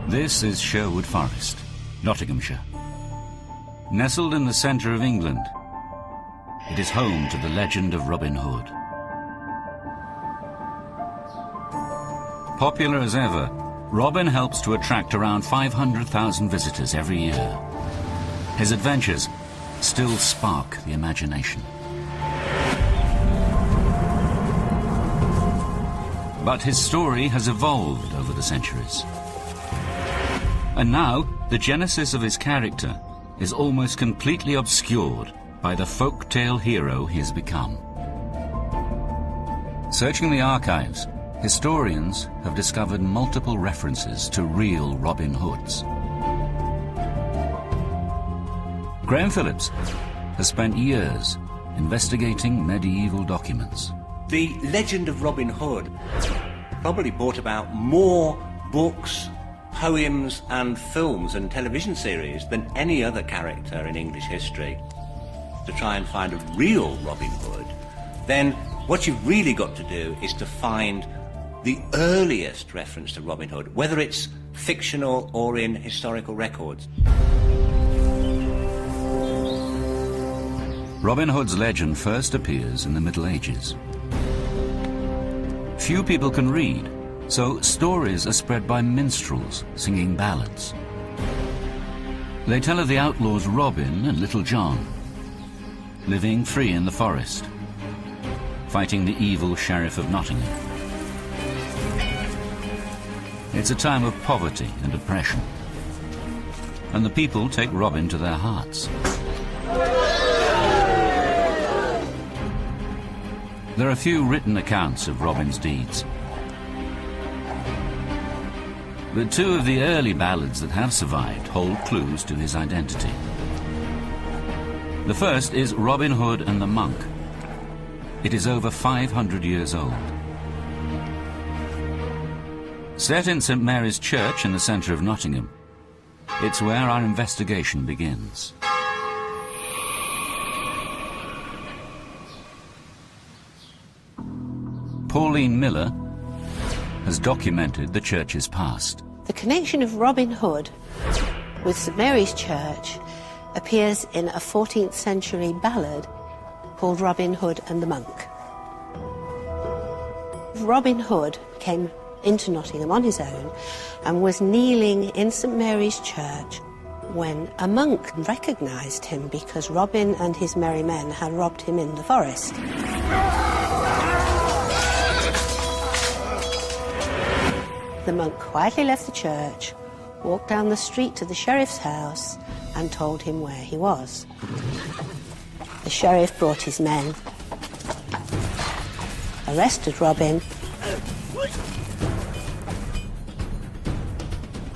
This is Sherwood Forest, Nottinghamshire. Nestled in the centre of England, it is home to the legend of Robin Hood. Popular as ever, Robin helps to attract around 500,000 visitors every year. His adventures still spark the imagination. But his story has evolved over the centuries. And now, the genesis of his character is almost completely obscured by the folk-tale hero he has become. Searching the archives, historians have discovered multiple references to real Robin Hoods. Graham Phillips has spent years investigating medieval documents. The legend of Robin Hood probably brought about more books, poems and films and television series than any other character in English history. To try and find a real Robin Hood, then what you've really got to do is to find the earliest reference to Robin Hood, whether it's fictional or in historical records. Robin Hood's legend first appears in the Middle Ages. Few people can read, so stories are spread by minstrels singing ballads. They tell of the outlaws Robin and Little John, living free in the forest, fighting the evil Sheriff of Nottingham. It's a time of poverty and oppression, and the people take Robin to their hearts. There are few written accounts of Robin's deeds, but two of the early ballads that have survived hold clues to his identity. The first is Robin Hood and the Monk. It is over 500 years old. Set in St Mary's Church in the centre of Nottingham, it's where our investigation begins. Pauline Miller has documented the church's past. The connection of Robin Hood with St Mary's Church appears in a 14th century ballad called Robin Hood and the Monk. Robin Hood came into Nottingham on his own and was kneeling in St Mary's Church when a monk recognised him because Robin and his merry men had robbed him in the forest. The monk quietly left the church, walked down the street to the sheriff's house and told him where he was. The sheriff brought his men, arrested Robin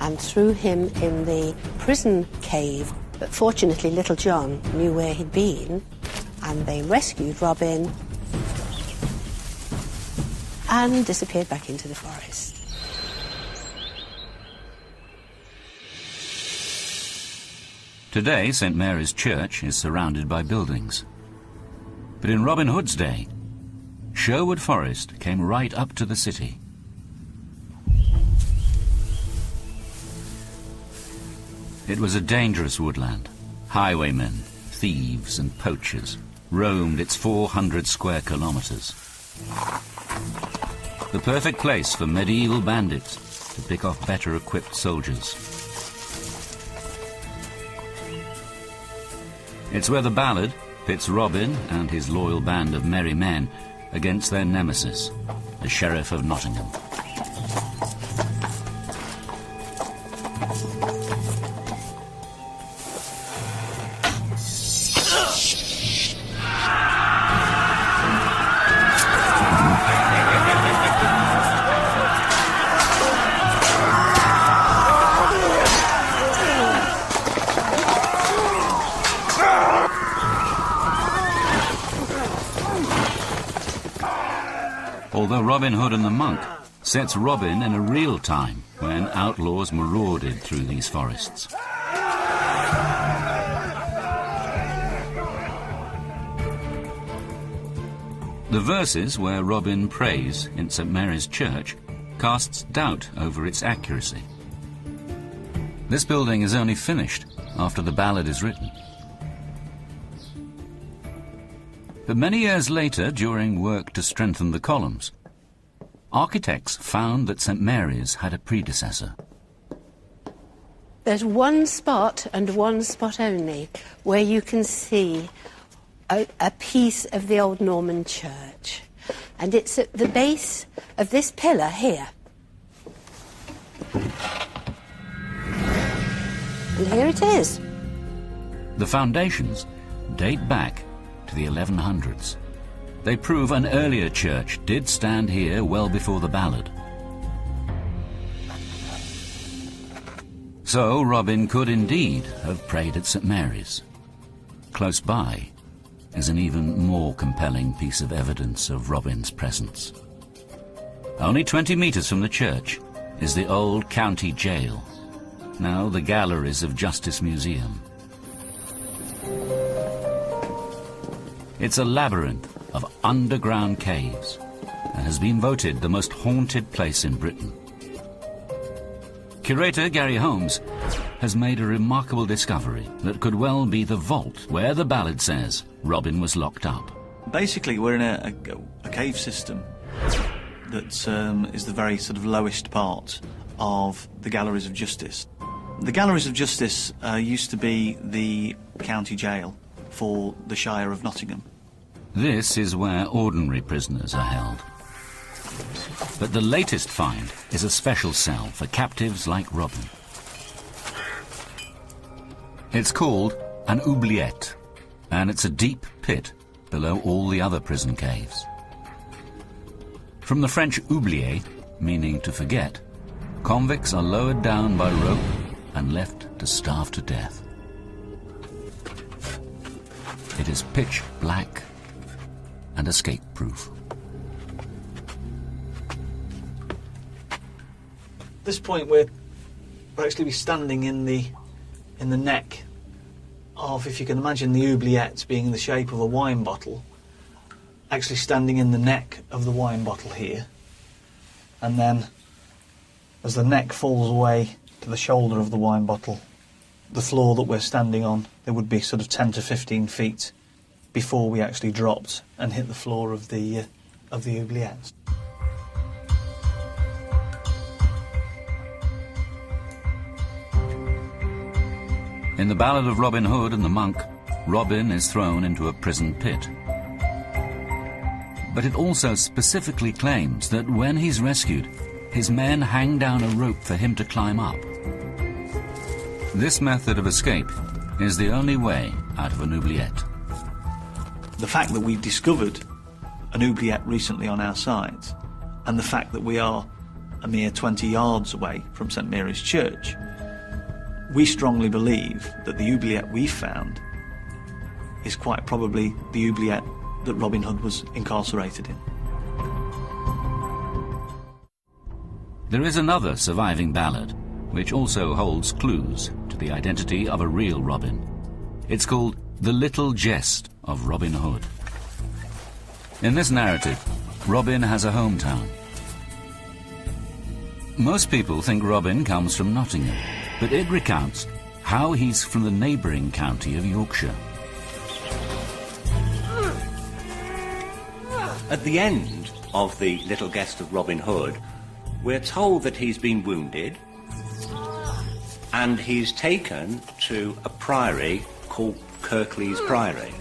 and threw him in the prison cave. But fortunately Little John knew where he'd been and they rescued Robin and disappeared back into the forest. Today, St Mary's Church is surrounded by buildings. But in Robin Hood's day, Sherwood Forest came right up to the city. It was a dangerous woodland. Highwaymen, thieves and poachers roamed its 400 square kilometres. The perfect place for medieval bandits to pick off better equipped soldiers. It's where the ballad pits Robin and his loyal band of merry men against their nemesis, the Sheriff of Nottingham. Although Robin Hood and the Monk sets Robin in a real time when outlaws marauded through these forests. The verses where Robin prays in St Mary's Church casts doubt over its accuracy. This building is only finished after the ballad is written. But many years later, during work to strengthen the columns, architects found that St Mary's had a predecessor. There's one spot, and one spot only, where you can see a piece of the old Norman church. And it's at the base of this pillar here. And here it is. The foundations date back to the 1100s. They prove an earlier church did stand here well before the ballad. So Robin could indeed have prayed at St Mary's. Close by is an even more compelling piece of evidence of Robin's presence. Only 20 metres from the church is the old county jail, now the Galleries of Justice Museum. It's a labyrinth of underground caves and has been voted the most haunted place in Britain. Curator Gary Holmes has made a remarkable discovery that could well be the vault where the ballad says Robin was locked up. Basically, we're in a cave system that is the very sort of lowest part of the Galleries of Justice. The Galleries of Justice used to be the county jail for the Shire of Nottingham. This is where ordinary prisoners are held. But the latest find is a special cell for captives like Robin. It's called an oubliette, and it's a deep pit below all the other prison caves. From the French oublier, meaning to forget, convicts are lowered down by rope and left to starve to death. It is pitch black and escape-proof. At this point, we're actually standing in the neck of, if you can imagine the oubliette being in the shape of a wine bottle, actually standing in the neck of the wine bottle here. And then, as the neck falls away to the shoulder of the wine bottle, the floor that we're standing on, there would be sort of 10 to 15 feet before we actually dropped and hit the floor of the oubliette. In the Ballad of Robin Hood and the Monk, Robin is thrown into a prison pit. But it also specifically claims that when he's rescued, his men hang down a rope for him to climb up. This method of escape is the only way out of an oubliette. The fact that we've discovered an oubliette recently on our site, and the fact that we are a mere 20 yards away from St Mary's Church, we strongly believe that the oubliette we found is quite probably the oubliette that Robin Hood was incarcerated in. There is another surviving ballad, which also holds clues to the identity of a real Robin. It's called The Little Jest of Robin Hood. In this narrative, Robin has a hometown. Most people think Robin comes from Nottingham, but it recounts how he's from the neighbouring county of Yorkshire. At the end of The Little Guest of Robin Hood, we're told that he's been wounded and he's taken to a priory called Kirklees Priory.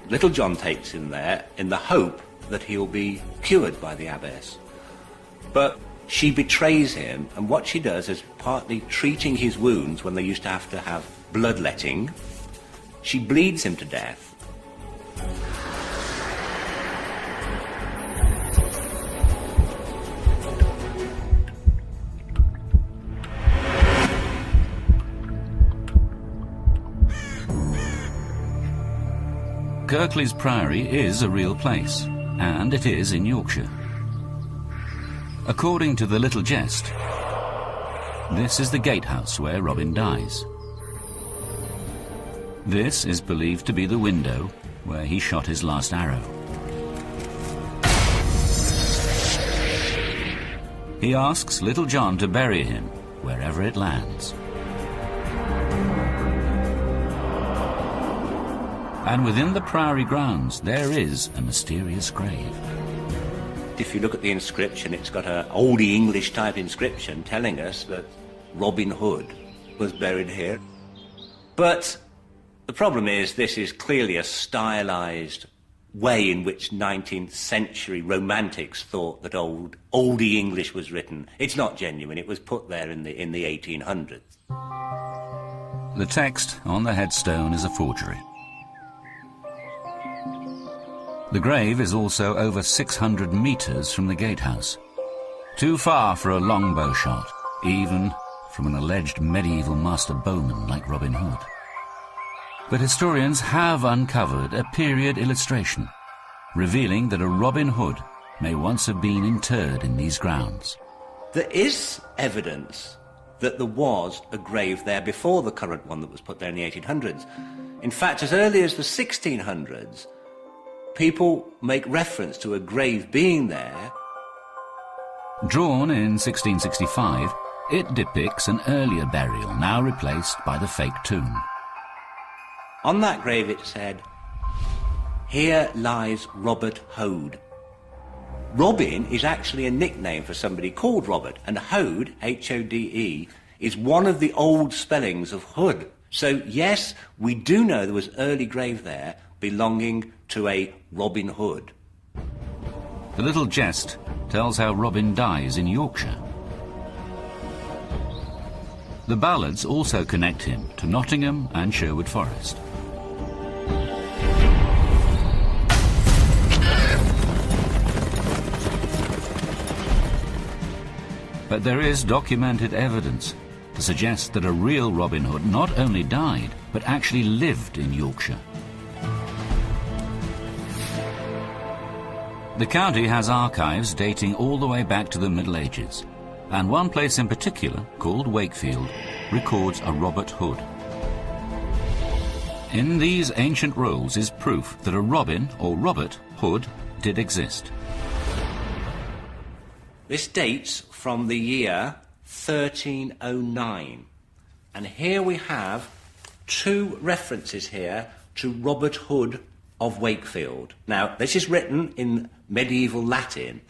Little John takes him there in the hope that he'll be cured by the abbess. But she betrays him, and what she does is, partly treating his wounds when they used to have bloodletting, she bleeds him to death. Kirklees Priory is a real place, and it is in Yorkshire. According to The Little Jest, this is the gatehouse where Robin dies. This is believed to be the window where he shot his last arrow. He asks Little John to bury him wherever it lands. And within the priory grounds, there is a mysterious grave. If you look at the inscription, it's got an oldie English type inscription telling us that Robin Hood was buried here. But the problem is this is clearly a stylized way in which 19th century romantics thought that oldie English was written. It's not genuine. It was put there in the 1800s. The text on the headstone is a forgery. The grave is also over 600 meters from the gatehouse. Too far for a longbow shot, even from an alleged medieval master bowman like Robin Hood. But historians have uncovered a period illustration, revealing that a Robin Hood may once have been interred in these grounds. There is evidence that there was a grave there before the current one that was put there in the 1800s. In fact, as early as the 1600s, people make reference to a grave being there. Drawn in 1665, it depicts an earlier burial, now replaced by the fake tomb. On that grave it said, "Here lies Robert Hode." Robin is actually a nickname for somebody called Robert, and Hode, H-O-D-E, is one of the old spellings of Hood. So yes, we do know there was early grave there belonging to a Robin Hood. The little jest tells how Robin dies in Yorkshire. The ballads also connect him to Nottingham and Sherwood Forest. But there is documented evidence to suggest that a real Robin Hood not only died, but actually lived in Yorkshire. The county has archives dating all the way back to the Middle Ages, and one place in particular, called Wakefield, records a Robert Hood. In these ancient rolls is proof that a Robin, or Robert, Hood did exist. This dates from the year 1309. And here we have two references here to Robert Hood of Wakefield. Now, this is written in medieval Latin,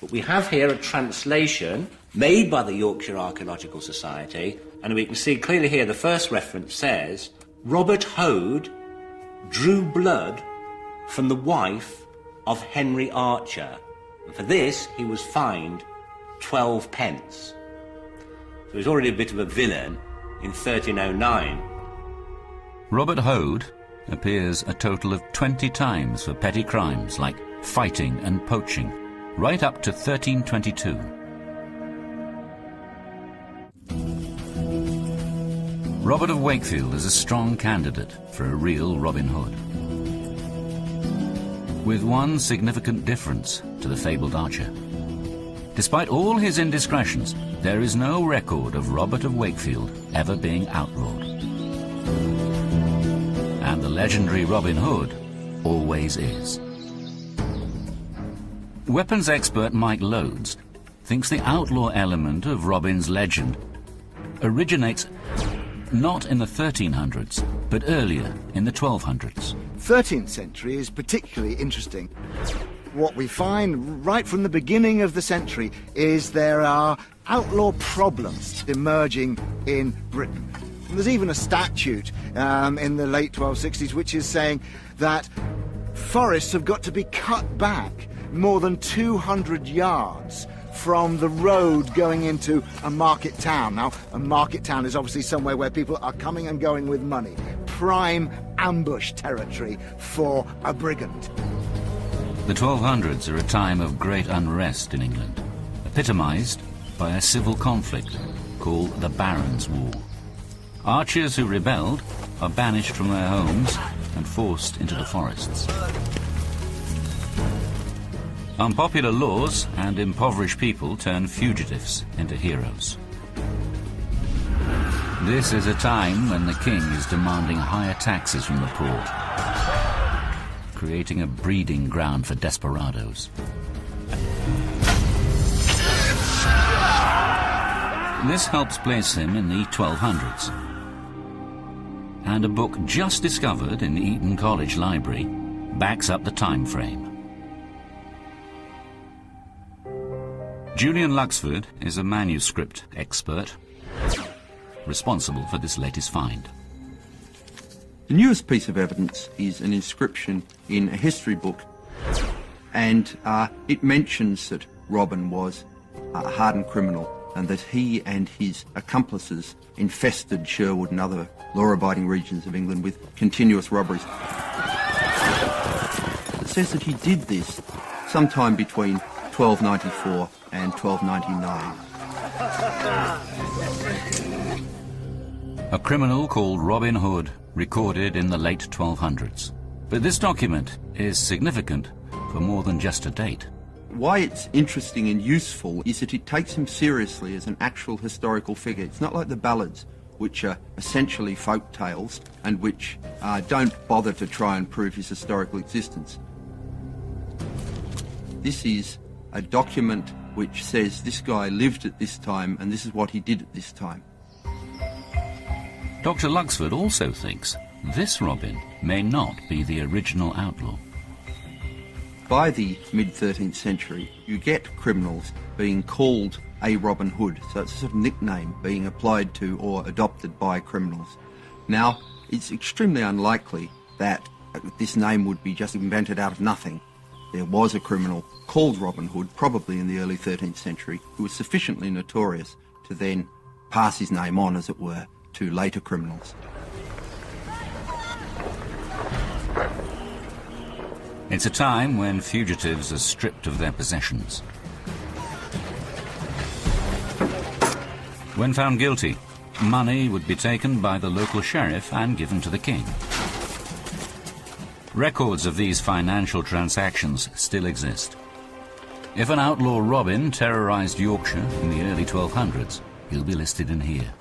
but we have here a translation made by the Yorkshire Archaeological Society, and we can see clearly here the first reference says, "Robert Hode drew blood from the wife of Henry Archer. And for this, he was fined 12 pence. So he was already a bit of a villain in 1309. Robert Hode appears a total of 20 times for petty crimes like fighting and poaching, right up to 1322. Robert of Wakefield is a strong candidate for a real Robin Hood, with one significant difference to the fabled Archer. Despite all his indiscretions, there is no record of Robert of Wakefield ever being outlawed. And the legendary Robin Hood always is. Weapons expert Mike Loades thinks the outlaw element of Robin's legend originates not in the 1300s, but earlier in the 1200s. 13th century is particularly interesting. What we find right from the beginning of the century is there are outlaw problems emerging in Britain. And there's even a statute in the late 1260s which is saying that forests have got to be cut back more than 200 yards from the road going into a market town. Now, a market town is obviously somewhere where people are coming and going with money. Prime ambush territory for a brigand. The 1200s are a time of great unrest in England, epitomised by a civil conflict called the Barons' War. Archers who rebelled are banished from their homes and forced into the forests. Unpopular laws and impoverished people turn fugitives into heroes. This is a time when the king is demanding higher taxes from the poor, creating a breeding ground for desperados. This helps place him in the 1200s. and a book just discovered in Eton College Library backs up the time frame. Julian Luxford is a manuscript expert responsible for this latest find. The newest piece of evidence is an inscription in a history book, and it mentions that Robin was a hardened criminal and that he and his accomplices infested Sherwood and other law-abiding regions of England with continuous robberies. It says that he did this sometime between 1294 and 1299. A criminal called Robin Hood, recorded in the late 1200s. But this document is significant for more than just a date. Why it's interesting and useful is that it takes him seriously as an actual historical figure. It's not like the ballads, which are essentially folk tales and which don't bother to try and prove his historical existence. This is a document which says this guy lived at this time and this is what he did at this time. Dr. Luxford also thinks this Robin may not be the original outlaw. By the mid-13th century, you get criminals being called a Robin Hood, so it's a sort of nickname being applied to or adopted by criminals. Now, it's extremely unlikely that this name would be just invented out of nothing. There was a criminal called Robin Hood, probably in the early 13th century, who was sufficiently notorious to then pass his name on, as it were, to later criminals. It's a time when fugitives are stripped of their possessions. When found guilty, money would be taken by the local sheriff and given to the king. Records of these financial transactions still exist. If an outlaw Robin terrorized Yorkshire in the early 1200s, he'll be listed in here.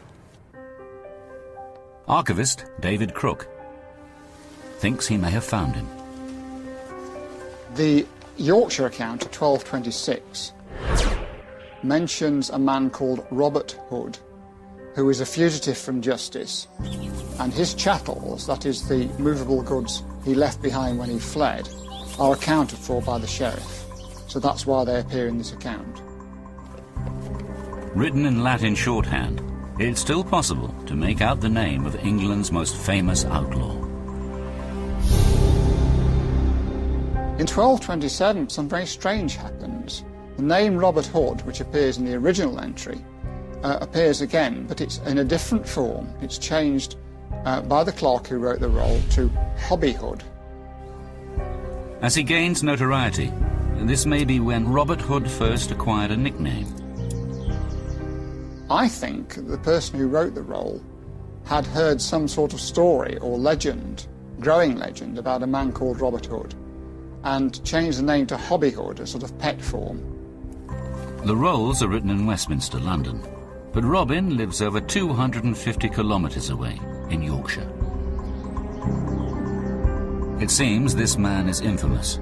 Archivist David Crook thinks he may have found him. The Yorkshire account of 1226 mentions a man called Robert Hood, who is a fugitive from justice, and his chattels, that is the movable goods he left behind when he fled, are accounted for by the sheriff. So that's why they appear in this account. Written in Latin shorthand, it's still possible to make out the name of England's most famous outlaw. In 1227, something very strange happens. The name Robert Hood, which appears in the original entry, appears again, but it's in a different form. It's changed by the clerk who wrote the roll to Hobby Hood. As he gains notoriety, this may be when Robert Hood first acquired a nickname. I think the person who wrote the roll had heard some sort of story or legend, growing legend, about a man called Robert Hood, and changed the name to Hobby Hood, a sort of pet form. The rolls are written in Westminster, London, but Robin lives over 250 kilometres away in Yorkshire. It seems this man is infamous.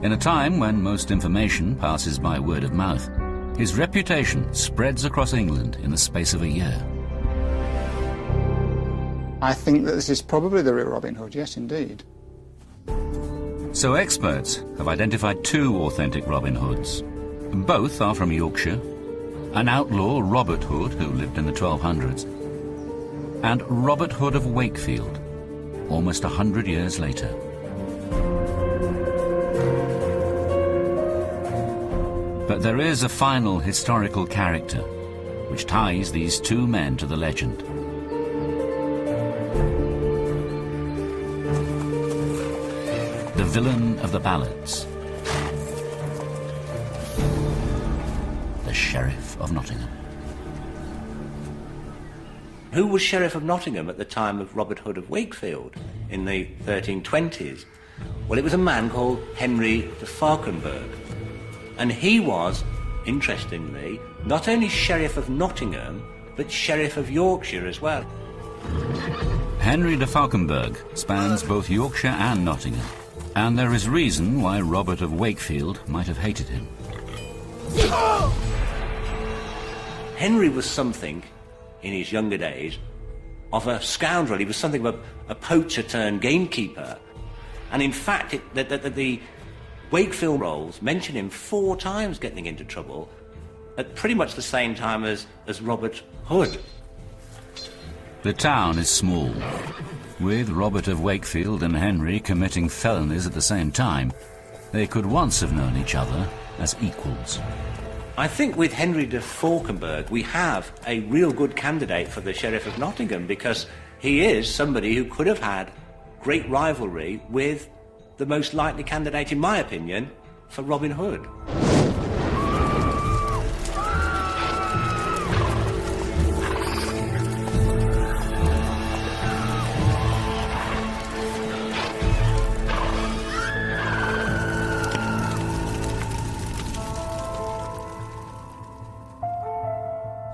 In a time when most information passes by word of mouth, his reputation spreads across England in the space of a year. I think that this is probably the real Robin Hood, yes indeed. So experts have identified two authentic Robin Hoods. Both are from Yorkshire. An outlaw, Robert Hood, who lived in the 1200s, and Robert Hood of Wakefield, almost 100 years later. But there is a final historical character which ties these two men to the legend. The villain of the ballads. The Sheriff of Nottingham. Who was Sheriff of Nottingham at the time of Robert Hood of Wakefield in the 1320s? Well, it was a man called Henry de Falkenberg. And he was, interestingly, not only Sheriff of Nottingham, but Sheriff of Yorkshire as well. Henry de Falkenberg spans both Yorkshire and Nottingham, and there is reason why Robert of Wakefield might have hated him. Henry was something, in his younger days, of a scoundrel. He was something of a poacher turned gamekeeper. And in fact, the Wakefield rolls mention him 4 times getting into trouble at pretty much the same time as Robert Hood. The town is small. With Robert of Wakefield and Henry committing felonies at the same time, they could once have known each other as equals. I think with Henry de Falkenberg, we have a real good candidate for the Sheriff of Nottingham, because he is somebody who could have had great rivalry with the most likely candidate, in my opinion, for Robin Hood.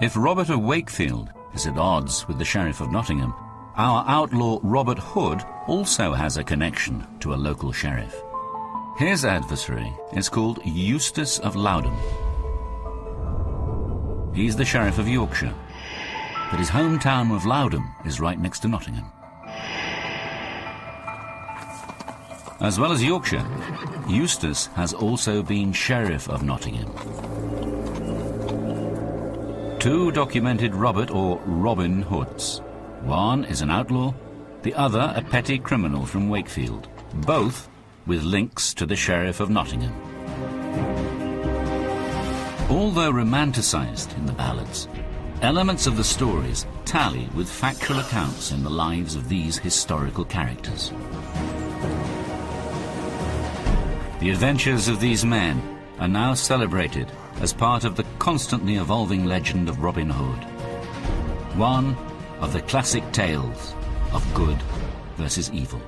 If Robert of Wakefield is at odds with the Sheriff of Nottingham, our outlaw Robert Hood also has a connection to a local sheriff. His adversary is called Eustace of Loudon. He's the Sheriff of Yorkshire, but his hometown of Loudon is right next to Nottingham. As well as Yorkshire, Eustace has also been Sheriff of Nottingham. 2 documented Robert or Robin Hoods. One is an outlaw, the other a petty criminal from Wakefield, both with links to the Sheriff of Nottingham. Although romanticised in the ballads, elements of the stories tally with factual accounts in the lives of these historical characters. The adventures of these men are now celebrated as part of the constantly evolving legend of Robin Hood, one of the classic tales of good versus evil.